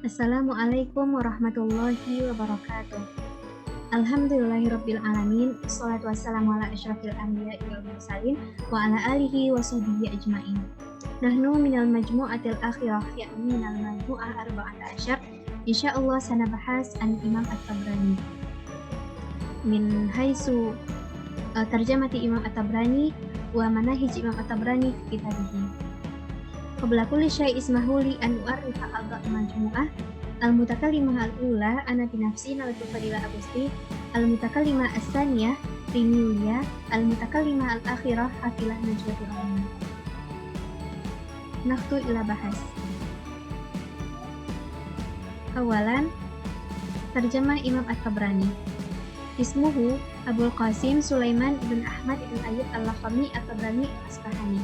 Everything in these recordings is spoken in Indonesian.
Assalamualaikum warahmatullahi wabarakatuh. Alhamdulillahirabbil alamin. Wassalatu wassalamu ala asyrafil anbiya'i wal mursalin wa ala alihi wa sahbihi ajmain. Nahnu minal majmu'atil akhirah, yakni minal majmu'ah arba'ata asyar. Insyaallah sanabahas an Imam At-Tabrani. Min haitsu tarjamati Imam At-Tabrani wa manahij Imam At-Tabrani fi kitabihi. Qabla kulli syai' ismahu li an u'arrifa a'dha' majmu'ah al-mutakallimah al-ula ana bi nafsi nawaitu fadila agusti, al-mutakallimah as-saniyah Rimiulia, al-mutakallimah al-akhirah hafilah najwatul ulama. Naftu ila bahas. Awalan, tarjamah Imam At-Tabrani. Ismuhu Abul Qasim Sulaiman ibn Ahmad ibn Ayyub al-Lakhami At-Tabrani al-Asbahani.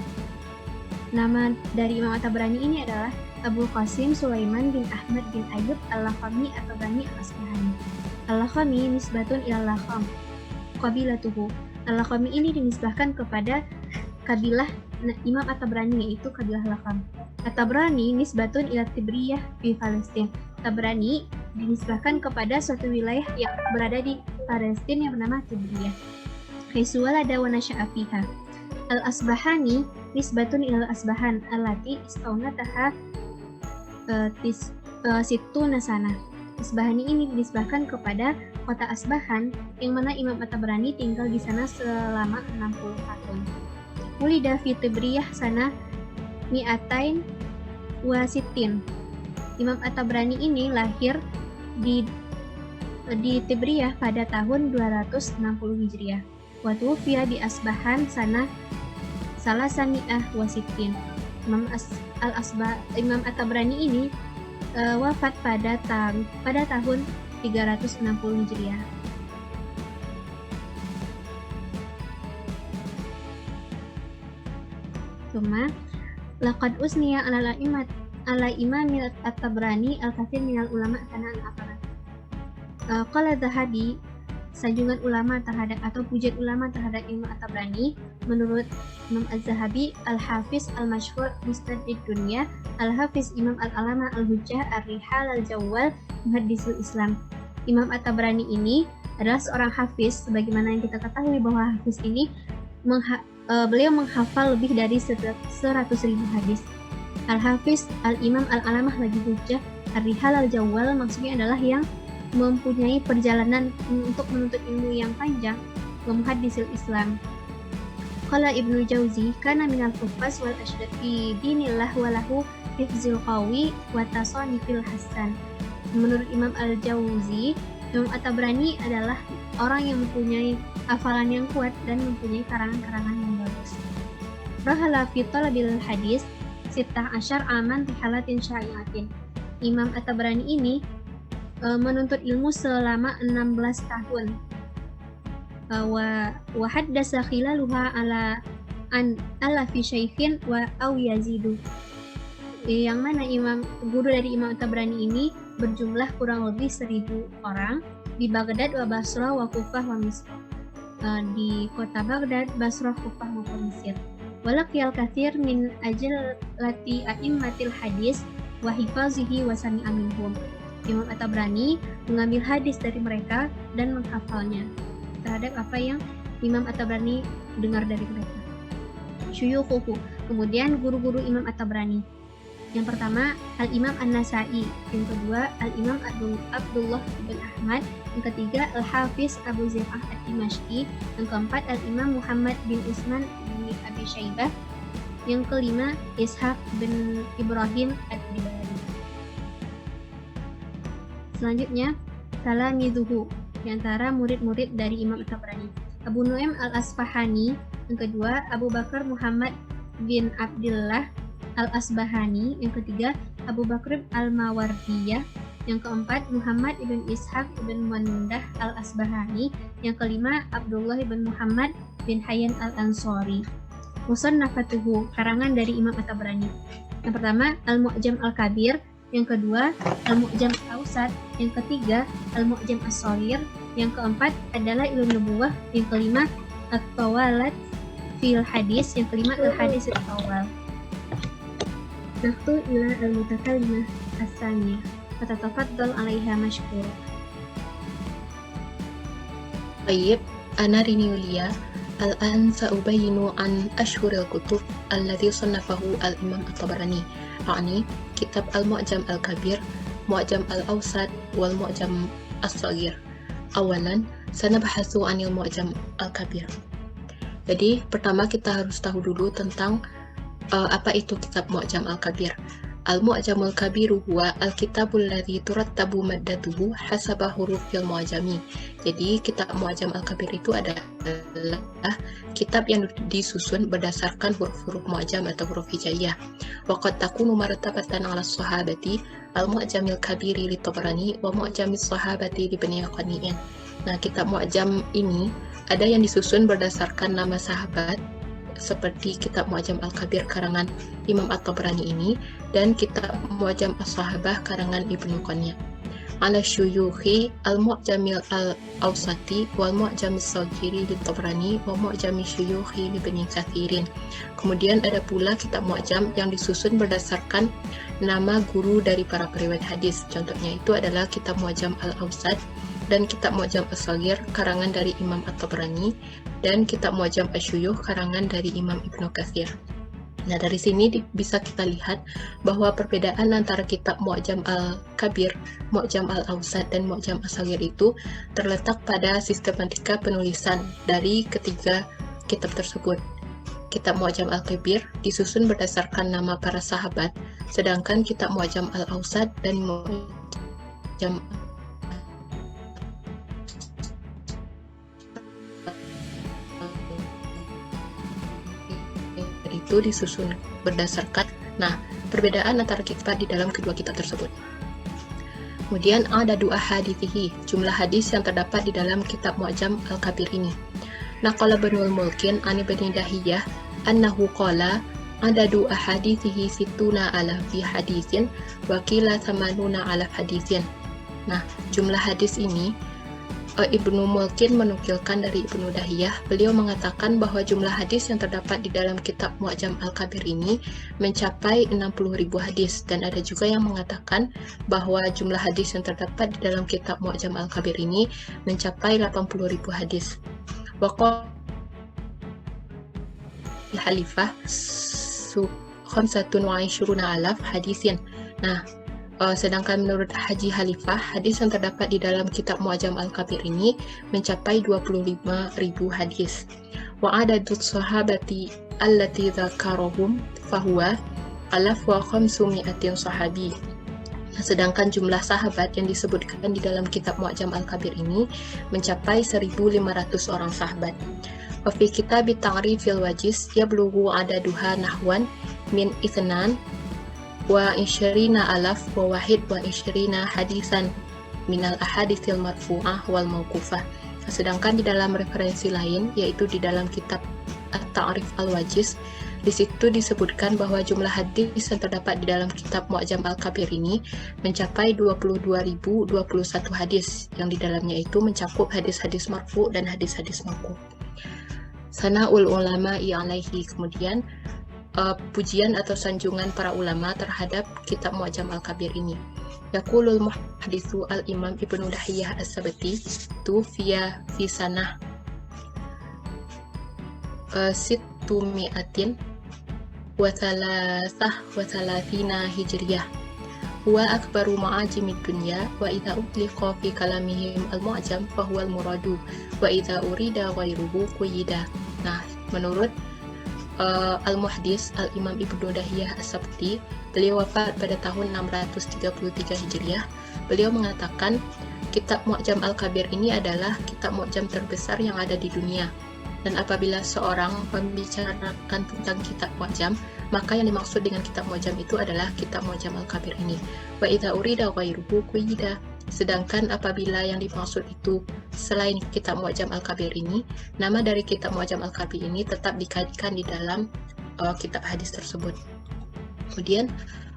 Nama dari Imam At-Tabrani ini adalah Abul Qasim Sulaiman bin Ahmad bin Ayyub al-Lakhami At-Tabrani al-Asbahani. Al-Lakhami nisbatun ila Lakham qabilatuhu. Al-Lakhami ini dinisbahkan kepada kabilah Imam At-Tabrani, yaitu kabilah Lakham. At-Tabrani nisbatun ila Tibriyah di Palestina. Tabrani dinisbahkan kepada suatu wilayah yang berada di Palestina yang bernama Tibriyah. Haitsuwalada wa nasya'a fiha. Al-Asbahani nisbatun ilal Asbahan allati istaunataha situna sana. Asbahani ini dinisbahkan kepada kota Asbahan yang mana Imam At-Tabrani tinggal di sana selama 60 tahun. Wulida fi Tibriyah sana mi'atain wa sittin. Imam At-Tabrani ini lahir di Tibriyah pada tahun 260 Hijriah. Wa tuwfiya di Asbahan sana salasami'ah wasittin. Imam At-Tabrani ini wafat pada tahun 360 Hijriah. Tsumma laqad usniya ala Imam At-Tabrani al-katsir minal ulama sana'an afarat. Qala Zahabi, sanjungan ulama terhadap atau pujian ulama terhadap Imam At-Tabrani, menurut Imam Az-Zahabi, Al-Hafiz Al-Mashhur Mustadid Dunya, Al-Hafiz Imam Al-Alama Al-Hujjah Ar-Rihal Al-Jawwal Muhaddisul Islam. Imam At-Tabrani ini adalah seorang hafiz, sebagaimana yang kita ketahui bahwa hafiz ini beliau menghafal lebih dari 100.000 hadis. Al-Hafiz Al-Imam Al-Alamah lagi Hujjah Ar-Rihal Al-Jawwal maksudnya adalah yang mempunyai perjalanan untuk menuntut ilmu yang panjang, Muhaddisul Islam. Qala Ibnu Jauzi kana minal huffaz wal ashdaq fi dinillah wa lahu hifzul qawi wa tasanifil hasan. Menurut Imam Al-Jauzi, Imam At-Tabrani adalah orang yang mempunyai hafalan yang kuat dan mempunyai karangan-karangan yang bagus. Rahala fi talabil hadis 16 aman fi halatin syai'atin. Imam At-Tabrani ini menuntut ilmu selama 16 tahun. Wa haddasa khilaluha ala fi syaikhin wa aw yazidu. Yang mana guru dari Imam At-Tabrani ini berjumlah kurang lebih 1.000 orang di Baghdad wa Basrah wa Kufah wa Misr. Di kota Baghdad, Basrah, Kufah maupun Mesir. Walaqiyal katsir min ajlati a'immatil hadis wa hifazihi wa sami'a minhum. Imam At-Tabrani mengambil hadis dari mereka dan menghafalnya terhadap apa yang Imam At-Tabrani dengar dari mereka. Syuyukhuhu, kemudian guru-guru Imam At-Tabrani. Yang pertama, Al-Imam An-Nasa'i. Yang kedua, Al-Imam Abdullah bin Ahmad. Yang ketiga, Al-Hafiz Abu Zur'ah Ad-Dimashqi. Yang keempat, Al-Imam Muhammad bin Utsman bin Abi Syaibah. Yang kelima, Ishaq bin Ibrahim Ad-Dibari. Selanjutnya, Talamizuhu, di antara murid-murid dari Imam At-Tabrani. Abu Nu'aim Al-Asfahani. Yang kedua, Abu Bakar Muhammad bin Abdullah Al-Asbahani. Yang ketiga, Abu Bakr Al-Mawardiyah. Yang keempat, Muhammad ibn Ishaq ibn Mandah Al-Asbahani. Yang kelima, Abdullah ibn Muhammad bin Hayyan Al-Ansari. Musannafatuhu, karangan dari Imam At-Tabrani. Yang pertama, Al-Mu'jam Al-Kabir. Yang kedua, Al-Mu'jam Al-Awsat. Yang ketiga, Al-Mu'jam As-Shaghir. Yang keempat adalah Ilmu Nubuwah. Yang kelima, At-Tawalat fil Hadis. Yang kelima, Al-Hadis At-Tawal. Naftu ila al-mutakallimah as-saniyah. فتتفضل عليها مشكورة. طيب أنا ريني وليا الآن سأبين عن أشهر الكتب الذي صنفه الإمام الطبراني، يعني كتاب المعجم الكبير، معجم الأوسط، والمعجم الصغير. أولا سنبحث عن المعجم الكبير. Jadi pertama kita harus tahu dulu tentang apa itu kitab Mu'jam al-Kabir. Al-Mu'jamul Kabiru huwa al-kitabul ladzi turattabu maddatuhu hasaba hurufil mu'jami. Jadi kitab Mu'jam al-Kabir itu adalah kitab yang disusun berdasarkan huruf-huruf mu'jam atau huruf hijaiyah. Wa qad takunu martabatan 'ala sahabati al-Mu'jamil Kabiri li Tabrani wa Mu'jamis sahabati li Bani Qani'in. Nah, kitab Mu'jam ini ada yang disusun berdasarkan nama sahabat seperti kitab Mu'jam al-Kabir karangan Imam At-Tabrani ini dan kitab Mu'jam as-Sahabah karangan Ibnu Qani'. Ala syuyukhi al-Mu'jamil al-Awsati wal Mu'jam as-Saghiri li Tabrani wa Mu'jam syuyukhi li Bani Katsirin. Kemudian ada pula kitab Mu'jam yang disusun berdasarkan nama guru dari para periwayat hadis. Contohnya itu adalah kitab Mu'jam al-Awsat dan kitab Mu'jam as-Saghir karangan dari Imam At-Tabrani dan kitab Mu'jam Asy-Syuyukh karangan dari Imam Ibnu Katsir. Nah, dari sini bisa kita lihat bahwa perbedaan antara kitab Mu'jam al-Kabir, Mu'jam al-Awsat, dan Mu'jam as-Saghir itu terletak pada sistematika penulisan dari ketiga kitab tersebut. Kitab Mu'jam al-Kabir disusun berdasarkan nama para sahabat, sedangkan kitab Mu'jam al-Awsat dan Mu'jam itu disusun berdasarkan perbedaan antara kitab di dalam kedua kitab tersebut. Kemudian ada dua hadithihi, jumlah hadis yang terdapat di dalam kitab Mu'jam al-Kabir ini. Naqala Ibnul Mulkin an Ibni Dahiyah annahu qala adadu ahadithihi situna alaf fi hadisin wa qila thamanuna alaf hadisin. Nah, jumlah hadis ini Ibnu Mulkin menukilkan dari Ibnu Dahiyah. Beliau mengatakan bahwa jumlah hadis yang terdapat di dalam kitab Mu'jam al-Kabir ini mencapai 60.000 hadis, dan ada juga yang mengatakan bahwa jumlah hadis yang terdapat di dalam kitab Mu'jam al-Kabir ini mencapai 80.000 hadis. Waqala Halifah khamsatun wa ishruna alaf hadisin. Nah, sedangkan menurut Haji Halifah, hadis yang terdapat di dalam kitab Mu'jam al-Kabir ini mencapai 25.000 hadis. Wa adadut sahabati allati dzakarahum fahuwa alaf wa khamsumi'atin sahabi. Sedangkan jumlah sahabat yang disebutkan di dalam kitab Mu'jam al-Kabir ini mencapai 1.500 orang sahabat. Wa fi kitab Ta'rifil Wajiz yablughu adaduha nahwan min itsnan wa isyrina alaf wa wahid wa isyrina hadisan minal ahaditsil marfu'ah wal mauqufah. Sedangkan di dalam referensi lain, yaitu di dalam kitab At-Ta'rif al-Wajiz, di situ disebutkan bahwa jumlah hadis yang terdapat di dalam kitab Mu'jam al-Kabir ini mencapai 22.021 hadis, yang di dalamnya itu mencakup hadis-hadis marfu' dan hadis-hadis mauquf. Sana'ul ulama alaihi, kemudian pujian atau sanjungan para ulama terhadap kitab Mu'jam al-Kabir ini. Yaqulul muhadditsu al-Imam Ibnu Dahiyah as-Sabti tufiya fi sanah situmi'atin wa thalathah wa thalathina hijriyah. Huwa akbaru ma'ajimid dunya wa idza utliqa fi kalamihim al-mu'jam fa huwa al-muradu wa idza urida ghairuhu quyida. Nah, menurut Al-Muhdis Al-Imam Ibnu Dahiyah as-Sabti, beliau wafat pada tahun 633 Hijriah. Beliau mengatakan kitab Mu'jam al-Kabir ini adalah kitab Mu'jam terbesar yang ada di dunia. Dan apabila seorang membicarakan tentang kitab Mu'jam, maka yang dimaksud dengan kitab Mu'jam itu adalah kitab Mu'jam al-Kabir ini. Wa idza urida ghairuhu quyida. Sedangkan apabila yang dimaksud itu selain kitab Mu'jam al-Kabir ini, nama dari kitab Mu'jam al-Kabir ini tetap dikaitkan di dalam kitab hadis tersebut. Kemudian,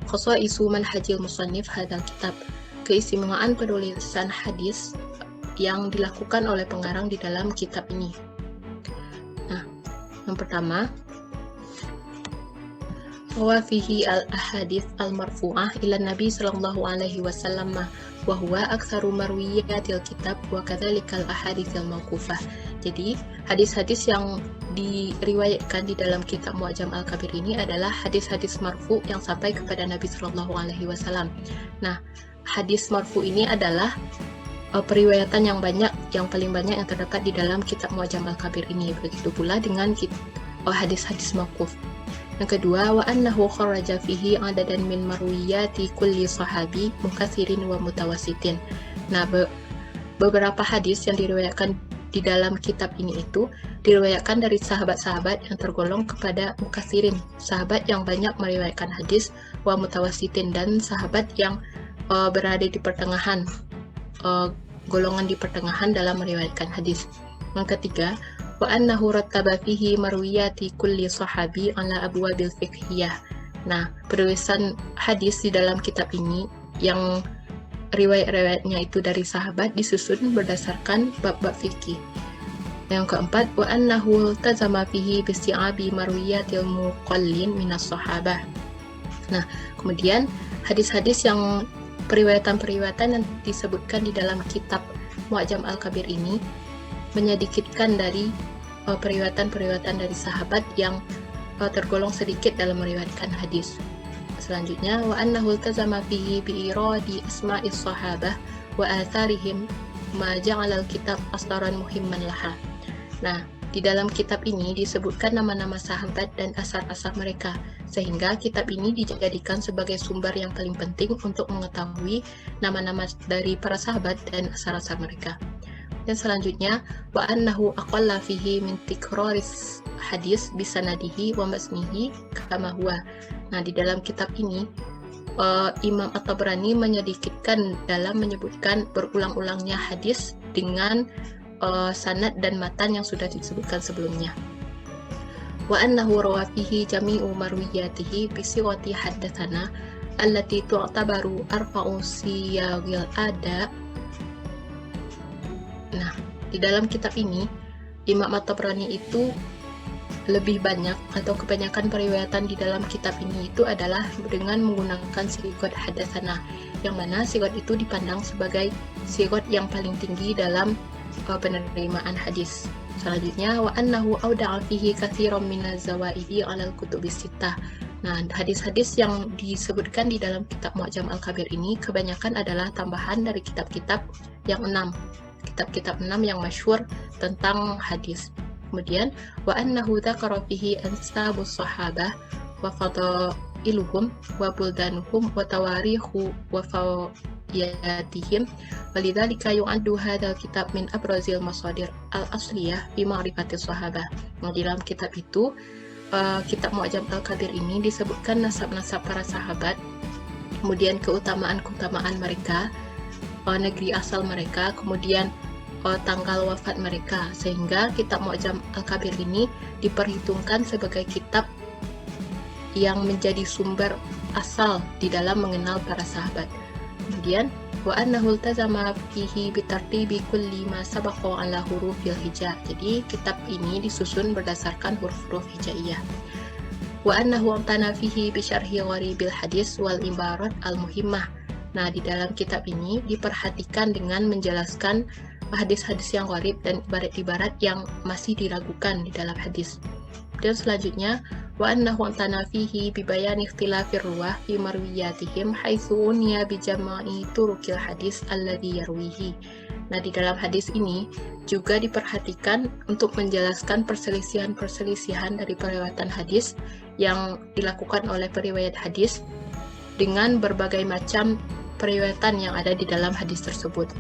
khasaisu manhajil musannif hadzal kitab, keistimewaan penulisan hadis yang dilakukan oleh pengarang di dalam kitab ini. Nah, yang pertama, وفيه الأحاديث المرفوعة إلى النبي صلى الله عليه وسلم وهو أكثر مرويات الkitab وكذلك الأحاديث الموقوفة. Jadi hadis-hadis yang diriwayatkan di dalam kitab Mu'jam Al-Kabir ini adalah hadis-hadis marfu yang sampai kepada Nabi Shallallahu Alaihi Wasallam. Nah, hadis marfu ini adalah periwayatan yang banyak, yang paling banyak yang terdapat di dalam kitab Mu'jam Al-Kabir ini. Begitu pula dengan hadis-hadis mauquf. Yang kedua, wa annahu kharaja fihi adadan min marwiyati kulli sahabi mukatsirin wa mutawassitin. Nah, beberapa hadis yang diriwayatkan di dalam kitab ini itu diriwayatkan dari sahabat-sahabat yang tergolong kepada mukatsirin, sahabat yang banyak meriwayatkan hadis, wa mutawassitin, dan sahabat yang berada di pertengahan, golongan di pertengahan dalam meriwayatkan hadis. Yang ketiga, wa annahu rattaba fihi marwiyati kulli sahabi ala abwabil fiqhiyah. Nah, penulisan hadis di dalam kitab ini yang riwayat-riwayatnya itu dari sahabat disusun berdasarkan bab-bab fikih. Yang keempat, wa annahu tazama fihi bisti'abi marwiyatil muqallin minas sahabah. Nah, kemudian hadis-hadis yang periwayatan-periwayatan yang disebutkan di dalam kitab Mu'jam Al-Kabir ini menyedikitkan dari periwayatan-periwayatan dari sahabat yang tergolong sedikit dalam meriwayatkan hadis. Selanjutnya, wa annahu iltazama fihi bi iradi asma'is sahabah wa atharihim ma ja'ala al-kitab asdaran muhimman laha. Nah, di dalam kitab ini disebutkan nama-nama sahabat dan asar-asar mereka, sehingga kitab ini dijadikan sebagai sumber yang paling penting untuk mengetahui nama-nama dari para sahabat dan asar-asar mereka. Dan selanjutnya, wa annahu aqalla fihi min tikraris hadis bisanadihi wa masnihi kama huwa. Nah, di dalam kitab ini Imam At-Tabrani menyedikitkan dalam menyebutkan berulang-ulangnya hadis dengan sanad dan matan yang sudah disebutkan sebelumnya. Wa annahu rawa fihi jami'u marwiyatihi bi sighati haddatsana allati tu'tabaru arfa'u siyagil ada. Nah, di dalam kitab ini Imam At-Tabrani itu lebih banyak atau kebanyakan periwayatan di dalam kitab ini itu adalah dengan menggunakan sigot hadatsana, yang mana sigot itu dipandang sebagai sigot yang paling tinggi dalam penerimaan hadis. Selanjutnya, wa annahu awda'a fihi katsiran minaz zawaidi 'alal kutubis sittah. Nah, hadis-hadis yang disebutkan di dalam kitab Mu'jam Al-Kabir ini kebanyakan adalah tambahan dari kitab-kitab yang 6. Kitab-kitab 6 yang masyhur tentang hadis. Kemudian, wa annahu dzakara fihi ansabus sahabah wa fadailuhum wa buldanuhum wa tawarikhu wa fawiyatihim walidzalika yu'addu hadzal kitab min abrazil masadir al-asliyah fi ma'rifatis sahabah. Nah, di dalam kitab itu kitab Mu'jam Al-Kabir ini disebutkan nasab-nasab para sahabat, kemudian keutamaan-keutamaan mereka, negeri asal mereka, kemudian tanggal wafat mereka, sehingga kitab Mu'jam Al-Kabir ini diperhitungkan sebagai kitab yang menjadi sumber asal di dalam mengenal para sahabat. Kemudian, wa annahu iltazama fihi bitartibi kulli ma sabaqa ala hurufil hija. Jadi kitab ini disusun berdasarkan huruf-huruf hijaiyah. Wa annahu amtana fihi bi syarhi gharibil hadis wal ibarat al-muhimmah. Nah, di dalam kitab ini diperhatikan dengan menjelaskan hadis-hadis yang gharib dan ibarat-ibarat yang masih diragukan di dalam hadis. Dan selanjutnya, wa annahu antana fihi bi bayani ikhtilafir ruwah fi marwiyatihim haitsu uniya bi jama'i turukil hadis alladhi yarwihi. Nah, di dalam hadis ini juga diperhatikan untuk menjelaskan perselisihan-perselisihan dari periwayatan hadis yang dilakukan oleh periwayat hadis dengan berbagai macam periwayatan yang ada di dalam hadis tersebut.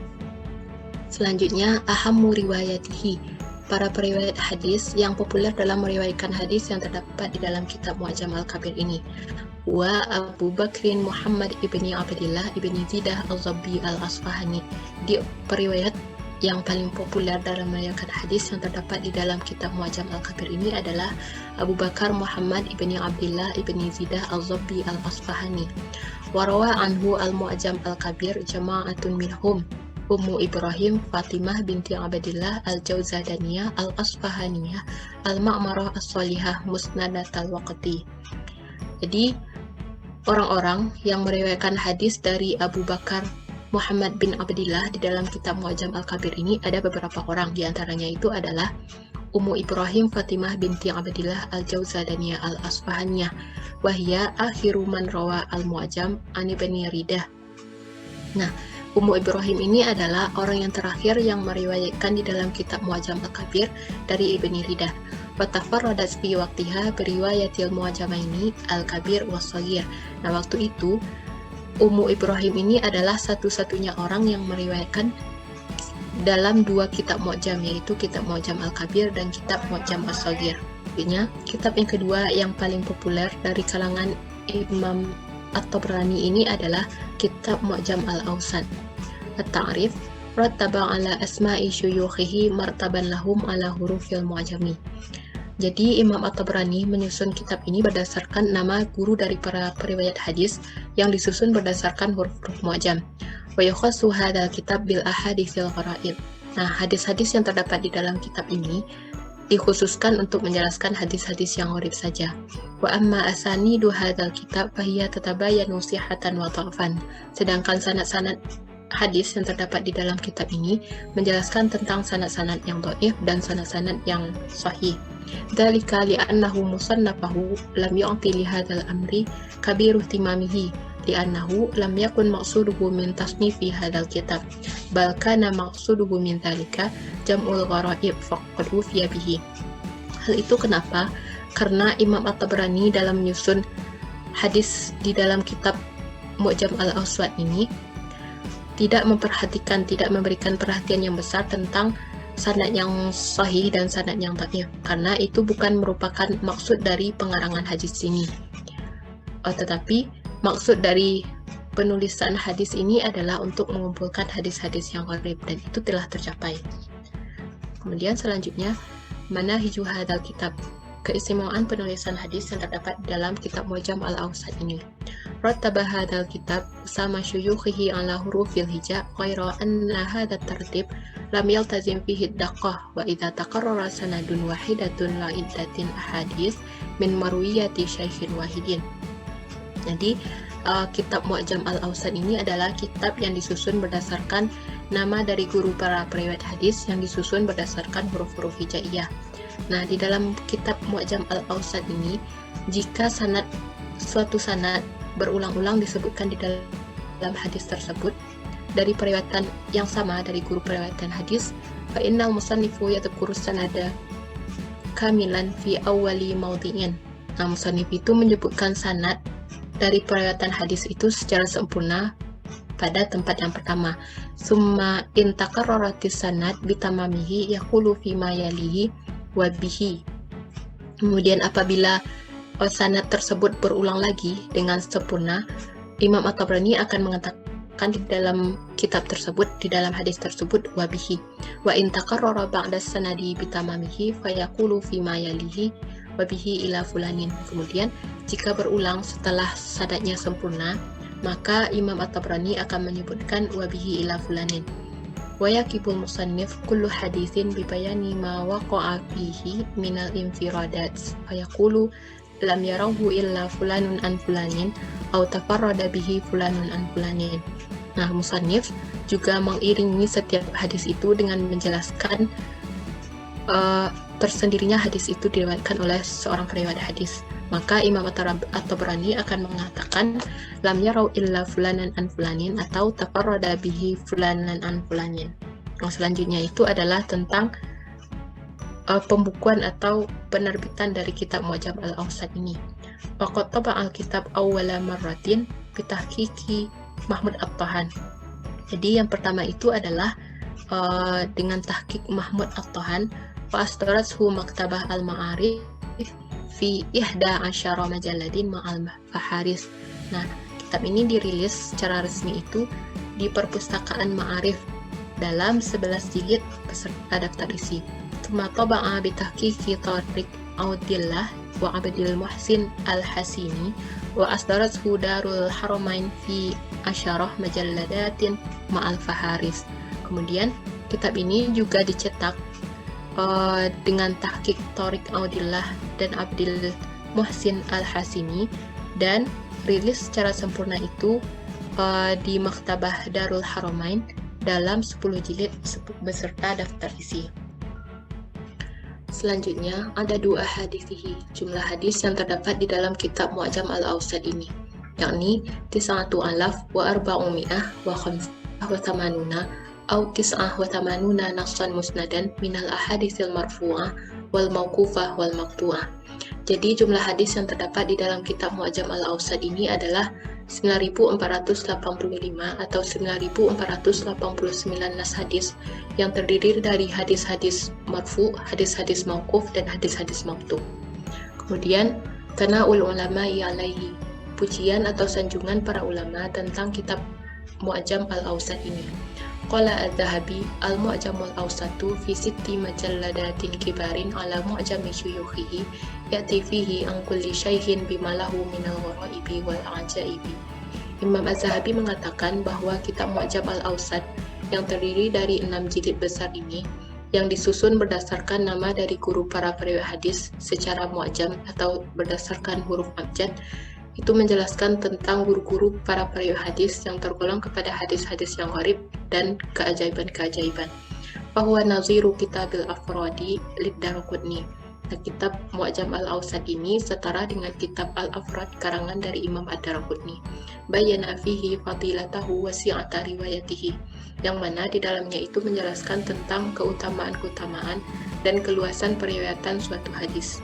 Selanjutnya, ahammu riwayatihi, para periwayat hadis yang populer dalam meriwayatkan hadis yang terdapat di dalam kitab Mu'jam Al-Kabir ini. Wa Abu Bakrin Muhammad ibni Abdillah ibni Zidah al-Zabbi al-Asfahani. Di periwayat yang paling populer dalam meriwayatkan hadis yang terdapat di dalam kitab Mu'jam Al-Kabir ini adalah Abu Bakar Muhammad ibni Abdillah ibni Zidah al-Zabbi al-Asfahani. Warawa anhu al-Mu'jam Al-Kabir jama'atun minhum Ummu Ibrahim Fatimah binti Abdillah al-Jauzadaniyah al-Asfahaniyah al-Ma'marah as-Salihah musnadat al-Waqti. Jadi orang-orang yang meriwayatkan hadis dari Abu Bakar Muhammad bin Abdillah di dalam kitab Mu'jam Al-Kabir ini ada beberapa orang. Di antaranya itu adalah Ummu Ibrahim Fatimah binti Abdillah Al-Jauzadaniyah Al-Asfahaniyah, wahia akhiru man rawa Al-Mu'jam an Ibni Ridah. Nah, Ummu Ibrahim ini adalah orang yang terakhir yang meriwayatkan di dalam kitab Mu'jam Al-Kabir dari Ibni Ridah. Wa tafarradat fi waqtiha biriwayatil Mu'jamaini Al-Kabir was-Shaghir. Nah, waktu itu Ummu Ibrahim ini adalah satu-satunya orang yang meriwayatkan dalam dua kitab Mu'jam, yaitu kitab Mu'jam Al-Kabir dan kitab Mu'jam As-Shaghir. Artinya, kitab yang kedua yang paling populer dari kalangan Imam At-Tabrani ini adalah kitab Mu'jam Al-Awsat. At-Ta'rif rattaba ala asma'i syuyukhihi martaban lahum ala hurufil mu'jami. Jadi Imam At-Tabrani menyusun kitab ini berdasarkan nama guru dari para periwayat hadis yang disusun berdasarkan huruf-huruf mu'jam. Wa yukhassu hadzal kitab bil ahaditsil gharaib. Nah, hadis-hadis yang terdapat di dalam kitab ini dikhususkan untuk menjelaskan hadis-hadis yang gharib saja. Wa amma asanidu hadzal kitab fahiya tatabayanu sihhatan wa dha'fan. Sedangkan sanad-sanad hadis yang terdapat di dalam kitab ini menjelaskan tentang sanad-sanad yang dhaif dan sanad-sanad yang sahih. Dzalika li'annahu musannafahu lam yu'ti li hadzal amri kabiru ihtimamihi li'annahu lam yakun maqsuduhu min tasnifi hadzal kitab bal kana maqsuduhu min dzalika jam'ul gharaib faqad ufiya bihi. Hal itu kenapa? Karena Imam At-Tabrani dalam menyusun hadis di dalam kitab Mu'jam Al-Awsat ini tidak memberikan perhatian yang besar tentang sanad yang sahih dan sanad yang dhaif, karena itu bukan merupakan maksud dari pengarangan hadis ini. Tetapi maksud dari penulisan hadis ini adalah untuk mengumpulkan hadis-hadis yang gharib, dan itu telah tercapai. Kemudian selanjutnya, manahiju hadzal kitab, keistimewaan penulisan hadis yang terdapat dalam kitab Mu'jam Al-Awsat ini. Rattaba hadzal kitab sama syuyukhihi ala hurufil hija ghaira anna hadha tartib lam yaltazim fihi daqqah wa idza taqarrara sanadun wahidatun la iddatin ahadits min marwiyati syaikhin wahidin. Jadi kitab Mu'jam Al-Awsat ini adalah kitab yang disusun berdasarkan nama dari guru para periwayat hadis yang disusun berdasarkan huruf-huruf hijaiyah. Nah, di dalam kitab Mu'jam Al-Awsat ini, jika suatu sanad berulang-ulang disebutkan di dalam hadis tersebut dari periwayatan yang sama dari guru periwayatan hadis, fa innal musannifu yadhkuru sanada kamilan fi awwali mawdi'in. Nah, musannif itu menyebutkan sanad dari periwayatan hadis itu secara sempurna pada tempat yang pertama. Summa in takarraratis sanad bitamamihi yaqulu fi ma yalihi wa bihi. Kemudian apabila sanad tersebut berulang lagi dengan sempurna, Imam At-Tabrani akan mengatakan di dalam kitab tersebut, di dalam hadis tersebut, wa bihi. Wa in takarrara ba'da sanadi bitamamihi fayaqulu fi ma yalihi wa bihi ila fulanin. Kemudian jika berulang setelah sanadnya sempurna, maka Imam At-Tabrani akan menyebutkan wa bihi ila fulanin. Wa yaqibul musannif kullu haditsin bi bayani ma waqa'a fihi minal infiradat fayaqulu lam yarahu illa fulanun an fulanin atau tafarrada bihi fulanun an fulanin. Nah, musannif juga mengiringi setiap hadis itu dengan menjelaskan tersendirinya hadis itu diriwayatkan oleh seorang periwayat hadis. Maka Imam At-Tabrani akan mengatakan lam yarau illa fulanan an fulanin atau tafarrada bihi fulanan an fulanin. Nah, selanjutnya itu adalah tentang pembukuan atau penerbitan dari kitab Mu'jam Al-Awsat ini. Waqad taba'a al-kitab awwala marratin bi tahqiqi Mahmud At-Tahan. Jadi yang pertama itu adalah dengan tahqiq Mahmud At-Tahan, wa asdarathu Maktabah Al-Ma'arif fi 11 majalladin ma'al faharis. Nah, kitab ini dirilis secara resmi itu di Perpustakaan Ma'arif dalam 11 jilid beserta daftar isi. Mataba'a bitahqiqi Tariq Audillah wa Abdul Muhsin Al-Hasini wa asdarathu Darul Haramain fi 10 majalladatin ma'al faharis. Kemudian kitab ini juga dicetak dengan tahqiq Tariq Audillah dan Abdul Muhsin Al-Hasini dan rilis secara sempurna itu di Maktabah Darul Haramain dalam 10 jilid beserta daftar isi. Selanjutnya, ada 2 hadisihi, jumlah hadis yang terdapat di dalam kitab Mu'jam al-Awsat ini, yakni 9,000 wa 400 wa 5 wa 80 atau 89 naqsan musnadan minal ahaditsil marfu'ah wal mauqufah wal maqtu'ah. Jadi jumlah hadis yang terdapat di dalam kitab Mu'jam al-Awsat ini adalah 9.485 atau 9.489 nas hadis yang terdiri dari hadis-hadis marfu, hadis-hadis mauquf, dan hadis-hadis maqtu. Kemudian Tanaul ulama'i alaihi, pujian atau sanjungan para ulama tentang kitab Mu'jam al-Awsat ini. Qala al-Dhahabi al-Mu'jamul Awsatu fi sitti majalladatin kibarin ala mu'jami syuyukhihi ya'ti fihi an kulli syaihin bimalahu minal ghoraibi wal ajaibi. Imam Az-Zahabi mengatakan bahwa kitab Mu'jam al-Awsat yang terdiri dari 6 jilid besar ini, yang disusun berdasarkan nama dari guru para perawi hadis secara mu'jam atau berdasarkan huruf abjad, itu menjelaskan tentang guru-guru para perawi hadis yang tergolong kepada hadis-hadis yang gharib dan keajaiban-keajaiban. Bahwa naziru kitabil afradi lid-Daraqutni. Nah, kitab Mu'jam al-Awsat ini setara dengan kitab al-Afrad karangan dari Imam ad-Daraqutni. Bayyana fihi fadilatahu wa si'ata riwayatihi, yang mana di dalamnya itu menjelaskan tentang keutamaan-keutamaan dan keluasan periwayatan suatu hadis.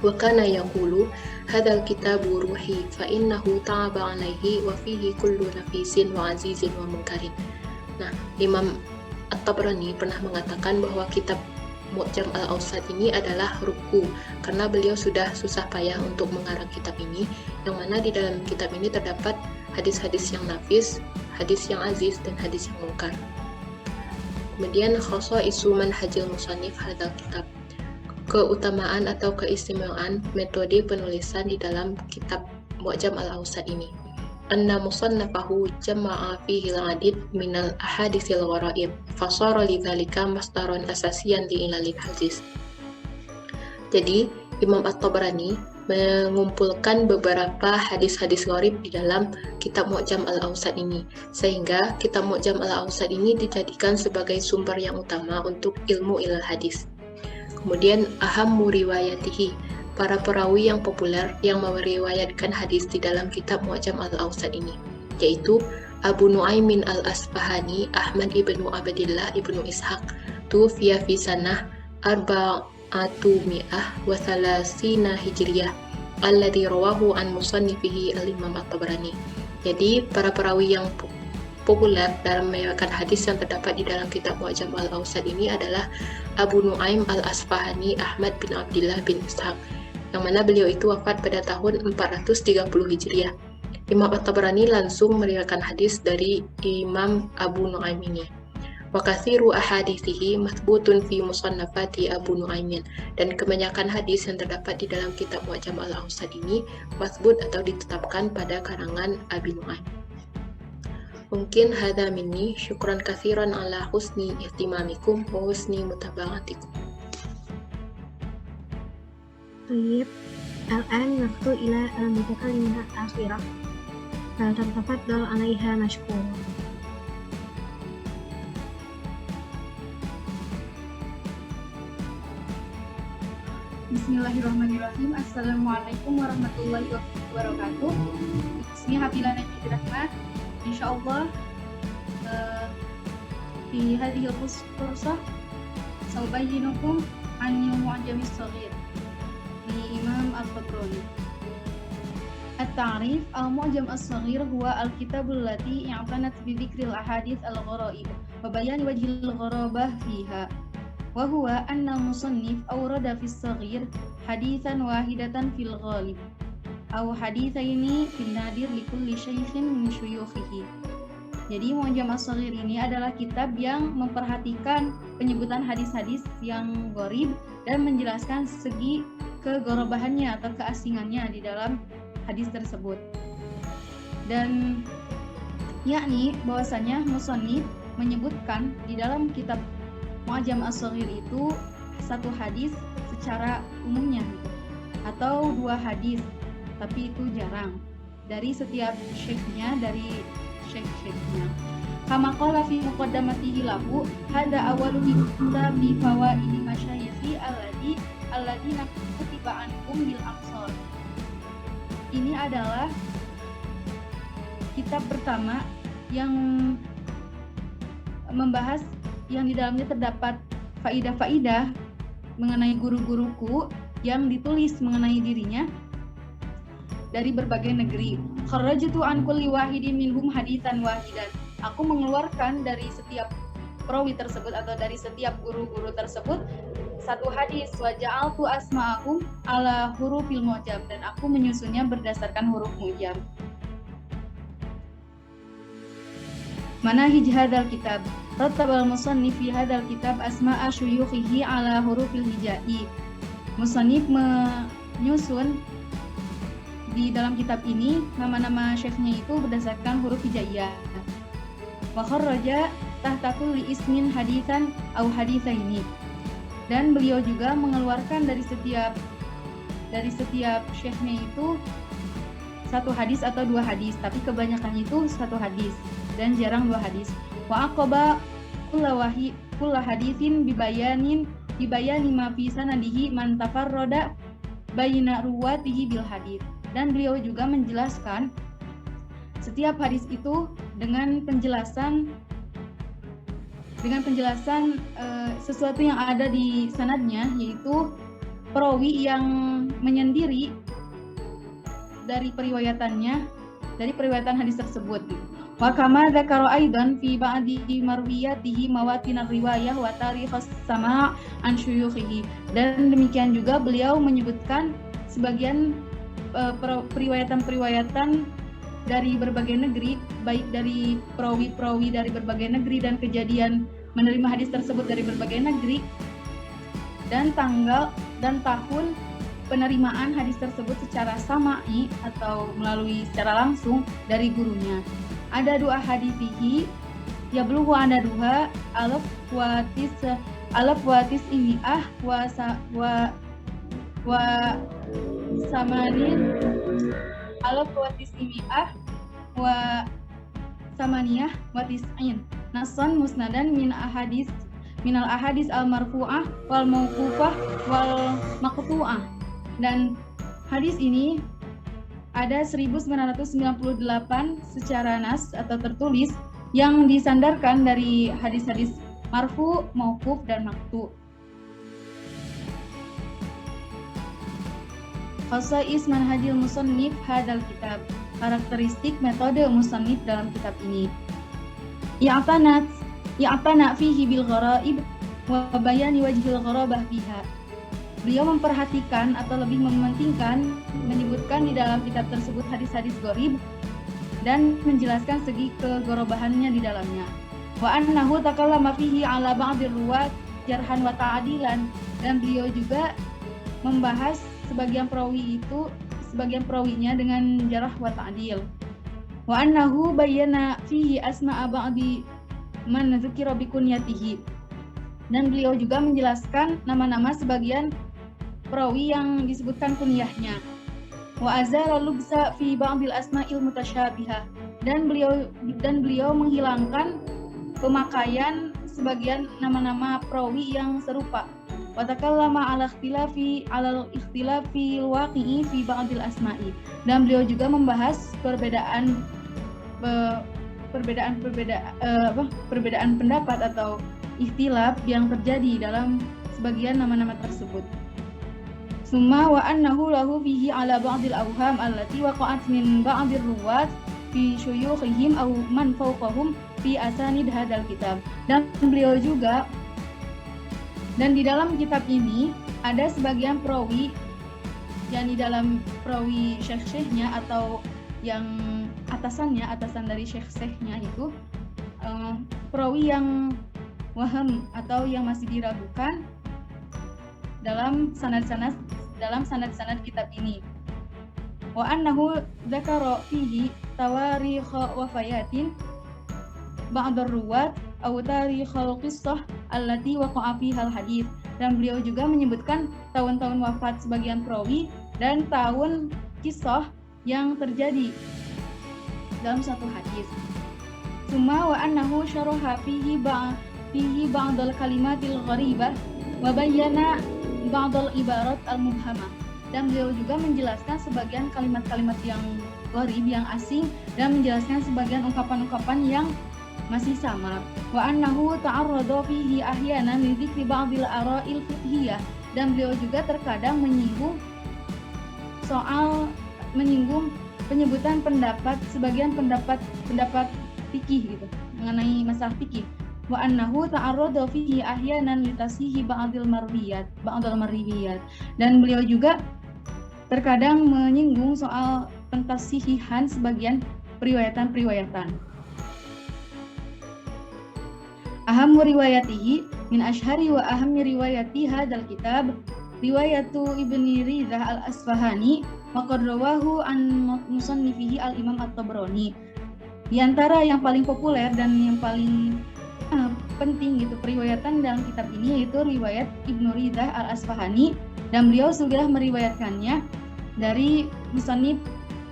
Wa kana yaqulu hadzal kitabu ruhi fa innahu ta'aba 'alaihi wa fihi kullu nafisin wa azizin wa munkarin. Nah, Imam At-Tabrani pernah mengatakan bahwa kitab Mu'jam al-Awsat ini adalah ruhku, karena beliau sudah susah payah untuk mengarang kitab ini, yang mana di dalam kitab ini terdapat hadis-hadis yang nafis, hadis yang aziz, dan hadis yang munkar. Kemudian khasaisu manhajil musannif hadzal kitab, keutamaan atau keistimewaan metode penulisan di dalam kitab Mu'jam al-Awsat ini. Anna musannafahu jama'a fihi al-adid minal ahaditsil gharaib fasara lidzalika masdaran asasiyan li ilalil hadis. Jadi, Imam At-Tabrani mengumpulkan beberapa hadis-hadis gharib di dalam kitab Mu'jam al-Awsat ini, sehingga kitab Mu'jam al-Awsat ini dijadikan sebagai sumber yang utama untuk ilmu ilal hadis. Kemudian ahammu riwayatihi, para perawi yang populer yang meriwayatkan hadis di dalam kitab Mu'jam al-Awsat ini, yaitu Abu Nu'aimin al-Asfahani Ahmad ibnu Abdillah ibnu Ishaq tufiya fi sanah arba'atumi'ah wa thalathina hijriyah alladhi rawahu an musannifihi al-Imam At-Tabrani. Jadi para perawi yang populer dalam meriwayatkan hadis yang terdapat di dalam kitab Mu'jam al-Awsat ini adalah Abu Nu'aim al-Asfahani Ahmad bin Abdillah bin Ishaq, yang mana beliau itu wafat pada tahun 430 Hijriah. Imam At-Tabrani langsung meriwayatkan hadis dari Imam Abu Nu'aim ini. Wa katsiru ahadithihi mathbutun fi musannafati Abu Nu'aimin, dan kebanyakan hadis yang terdapat di dalam kitab Mu'jam al-Awsat ini mathbut atau ditetapkan pada karangan Abi Nu'aim. Mungkin hadza minni, syukran katsiran ala husni ihtimamikum wa husni mutaba'atikum. طيب الآن نخطو إلى المتكلمة الأخيرة فلتتفضل عليها مشكورا. Bismillahirrahmanirrahim. Assalamualaikum warahmatullahi wabarakatuh. Ismi Habila Najib Rahmat. Insyaallah في هذه الفرصة سأبينكم عن المعجم الصغير لإمام الطبراني. التعريف: المعجم الصغير هو الكتاب الذي اعتنت بذكر الأحاديث الغرائب وبيان وجه الغرابة فيها، وهو أن المصنف أورد في الصغير حديثا واحدة في الغالب أو حديثين في النادر لكل شيخ من شيوخه. Jadi Mu'jam as-Shaghir ini adalah kitab yang memperhatikan penyebutan hadis-hadis yang gharib dan menjelaskan segi kegorobahannya atau keasingannya di dalam hadis tersebut. Dan yakni bahwasanya musannif menyebutkan di dalam kitab Mu'jam as-Shaghir itu satu hadis secara umumnya gitu, atau dua hadis, tapi itu jarang. Dari setiap syekhnya, dari syekh-syekhnya. Kama qala fi muqaddamatihi lahu hada awwalu kitabi fawaidi masyayikhi alladziina kutiba anhum bil aqsar. Ini adalah kitab pertama yang membahas yang di dalamnya terdapat faidah-faidah mengenai guru-guruku yang ditulis mengenai dirinya dari berbagai negeri. Kharajtu an kulli wahidin minhum haditsan wahidan. Aku mengeluarkan dari setiap perawi tersebut atau dari setiap guru-guru tersebut satu hadis. Wa ja'altu asma'ahum ala hurufil mu'jam, dan aku menyusunnya berdasarkan huruf mu'jam. Manahij hadzal kitab. Rattabal musannif fi hadzal kitab asma'a syuyukhihi ala hurufil hijai. Musannif menyusun di dalam kitab ini nama-nama syekhnya itu berdasarkan huruf hijaiyah. Wa kharraja tahta kulli ismin haditsan au haditsaini. Dan beliau juga mengeluarkan dari setiap syekhnya itu satu hadis atau dua hadis, tapi kebanyakan itu satu hadis dan jarang dua hadis. Wa aqaba kulla haditsin bibayani ma fi sanadihi man tafarrada baina ruwatihi bil hadits. Dan beliau juga menjelaskan setiap hadis itu dengan penjelasan sesuatu yang ada di sanadnya, yaitu perawi yang menyendiri dari periwayatan hadis tersebut. Wa kama dzakara aidan fi ba'di marwiyatihi mawatin riwayah wa tarikhas sama' an syuyukhihi. Dan demikian juga beliau menyebutkan sebagian periwayatan dari berbagai negeri, baik dari perawi-perawi dari berbagai negeri dan kejadian menerima hadis tersebut dari berbagai negeri, dan tanggal dan tahun penerimaan hadis tersebut secara sama'i atau melalui secara langsung dari gurunya. Ada dua hadisihi yablughu anaduha alaf watis imi'ah wa samanin alaf watis imi'ah wa samaniyah wa tis'in nasan musnadan minal ahadis al marfu'ah wal mauqufah wal maqtu'ah. Dan hadis ini ada 1998 secara nas atau tertulis yang disandarkan dari hadis-hadis marfu, mauquf, dan maqtu'. Khasais manhajil musannif hadal kitab. Karakteristik metode musannif dalam kitab ini. Ya'tana fihi bil gharaib wa bayani wajhil gharabah fiha. Beliau memperhatikan atau lebih mementingkan menyebutkan di dalam kitab tersebut hadis-hadis gharib dan menjelaskan segi kegorobahannya di dalamnya. Wa annahu takallama fihi ala ba'dir ruwat jarhan wa ta'dilan. Dan beliau juga membahas sebagian perawinya dengan jarh wa ta'dil. Wa annahu bayyana fihi asma'a ba'di man dzukira bi kunyatihi. Dan beliau juga menjelaskan nama-nama sebagian perawi yang disebutkan kunyahnya. Wa azara lubsa fi ba'dil asma'il mutasyabihah. Dan beliau menghilangkan pemakaian sebagian nama-nama perawi yang serupa. Wa takallama ala ikhtilafi waqi'i fi ba'dil asma'i. Dan beliau juga membahas perbedaan pendapat atau ikhtilaf yang terjadi dalam sebagian nama-nama tersebut. Summa wa annahu lahu fihi ala ba'dil awham allati waqa'at min ba'dir ruwat fi syuyukhihim aw man fawqahum fi asanid hadzal kitab. Dan beliau juga di dalam kitab ini ada sebagian perawi yang di dalam perawi syekh-syekhnya atau yang atasan dari syekh-syekhnya itu perawi yang waham atau yang masih diragukan dalam sanad-sanad kitab ini. Wa annahu dzakara fihi tawarikh wafayatin ba'd ar-ruwat aw tarikhal qissah allati waqa'a fiha al-hadits. Dan beliau juga menyebutkan tahun-tahun wafat sebagian perawi dan tahun kisah yang terjadi dalam satu hadis. Summa wa annahu syaraha fihi ba'dal kalimatil gharibah wa bayyana ba'dal ibarat al-mubhamah. Dan beliau juga menjelaskan sebagian kalimat-kalimat yang gharib, yang asing, dan menjelaskan sebagian ungkapan-ungkapan yang masih samar. Wa annahu ta'arrada fihi ahyanan li dzikri ba'dil ara'il fiqhiyah. Dan beliau juga terkadang menyinggung penyebutan pendapat, sebagian pendapat fikih gitu, mengenai masalah fikih. Wa annahu ta'arrada fihi ahyanan li tasihi ba'dil marwiyat. Dan beliau juga terkadang menyinggung soal pentasihihan sebagian periwayatan. Aham riwayatihi min ashhari wa ahammi riwayati hadzal kitab riwayatu Ibni Ridhah al-Asfahani wa qad rawahu an musannifihi al-Imam at-Tabrani. Di antara yang paling populer dan yang paling penting gitu periwayatan dalam kitab ini yaitu riwayat Ibnu Ridhah al-Asfahani, dan beliau sudah meriwayatkannya dari musannif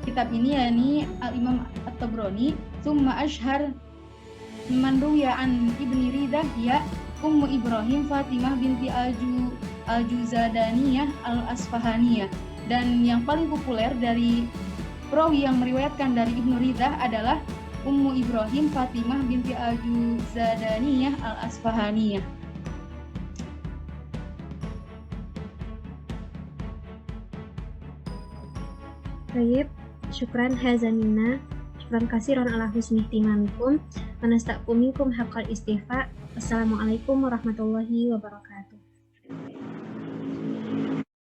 kitab ini yakni al-Imam at-Tabrani. Summa ashhar man ruya an Ibni Ridhah ya Ummu Ibrahim Fatimah binti al-Juzadaniyah al-Asfahaniyah. Dan yang paling populer dari perawi yang meriwayatkan dari Ibnu Ridhah adalah Ummu Ibrahim Fatimah binti al-Juzadaniyah al-Asfahaniyah. Baik, syukran hazanina. Syukran kasiran ala husni ihtimamikum. Wa nastaqu minkum haqqal istighfar. Assalamualaikum warahmatullahi wabarakatuh.